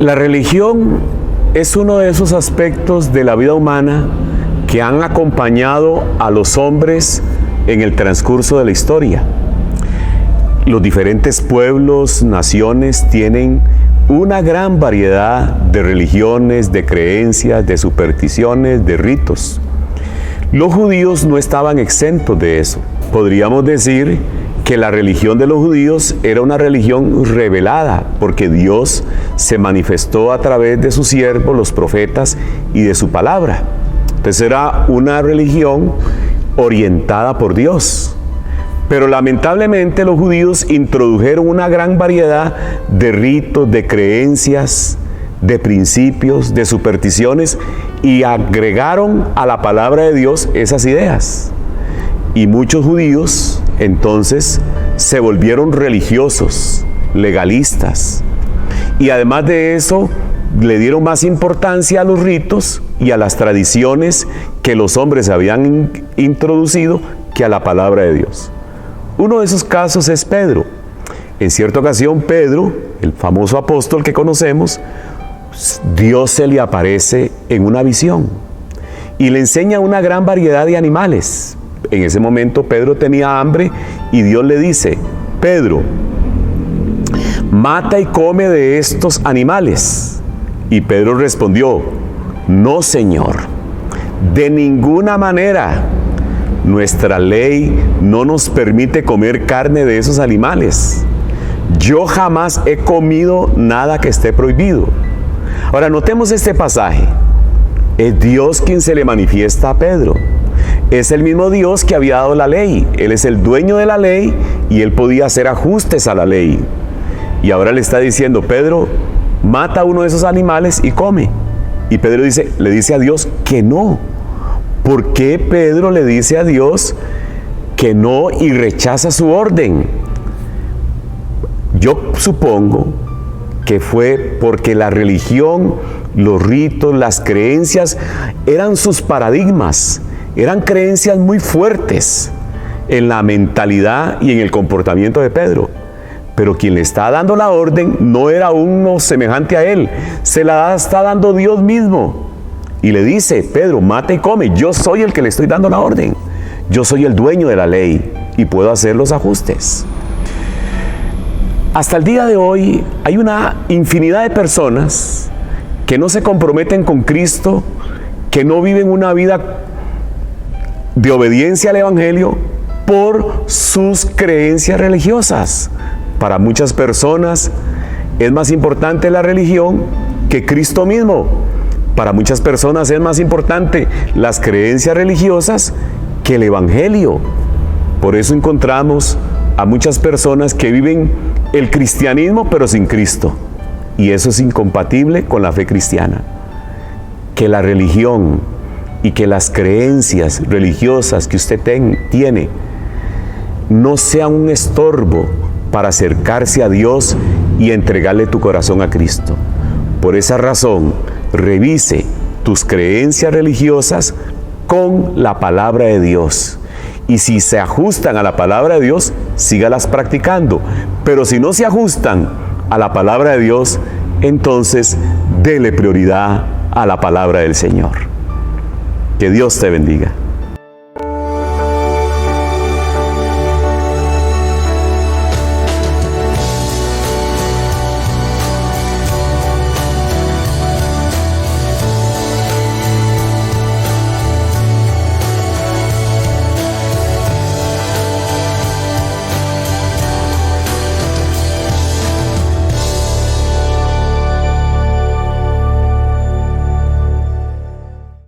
La religión es uno de esos aspectos de la vida humana que han acompañado a los hombres en el transcurso de la historia. Los diferentes pueblos, naciones tienen una gran variedad de religiones, de creencias, de supersticiones, de ritos. Los judíos no estaban exentos de eso. Podríamos decir que la religión de los judíos era una religión revelada, porque Dios se manifestó a través de sus siervos, los profetas, y de su palabra. Entonces era una religión orientada por Dios. Pero lamentablemente los judíos introdujeron una gran variedad de ritos, de creencias, de principios, de supersticiones, y agregaron a la palabra de Dios esas ideas. Y muchos judíos entonces se volvieron religiosos, legalistas. Y además de eso, le dieron más importancia a los ritos y a las tradiciones que los hombres habían introducido que a la palabra de Dios. Uno de esos casos es Pedro. En cierta ocasión, Pedro, el famoso apóstol que conocemos, Dios se le aparece en una visión y le enseña una gran variedad de animales. En ese momento Pedro tenía hambre y Dios le dice: Pedro, mata y come de estos animales. Y Pedro respondió: no, Señor, de ninguna manera. Nuestra ley no nos permite comer carne de esos animales. Yo jamás he comido nada que esté prohibido. Ahora notemos este pasaje. Es Dios quien se le manifiesta a Pedro. Es el mismo Dios que había dado la ley. Él es el dueño de la ley y él podía hacer ajustes a la ley. Y ahora le está diciendo: Pedro, mata uno de esos animales y come. Y Pedro le dice a Dios que no. ¿Por qué Pedro le dice a Dios que no y rechaza su orden? Yo supongo que fue porque la religión, los ritos, las creencias eran sus paradigmas, eran creencias muy fuertes en la mentalidad y en el comportamiento de Pedro. Pero quien le está dando la orden no era uno semejante a él, se la está dando Dios mismo. Y le dice: Pedro, mata y come, yo soy el que le estoy dando la orden. Yo soy el dueño de la ley y puedo hacer los ajustes. Hasta el día de hoy hay una infinidad de personas que no se comprometen con Cristo, que no viven una vida de obediencia al Evangelio por sus creencias religiosas. Para muchas personas es más importante la religión que Cristo mismo. Para muchas personas es más importante las creencias religiosas que el Evangelio. Por eso encontramos a muchas personas que viven el cristianismo pero sin Cristo. Y eso es incompatible con la fe cristiana. Que la religión y que las creencias religiosas que usted tiene no sean un estorbo para acercarse a Dios y entregarle tu corazón a Cristo. Por esa razón, revise tus creencias religiosas con la palabra de Dios. Y si se ajustan a la palabra de Dios, sígalas practicando. Pero si no se ajustan a la palabra de Dios, entonces dele prioridad a la palabra del Señor. Que Dios te bendiga.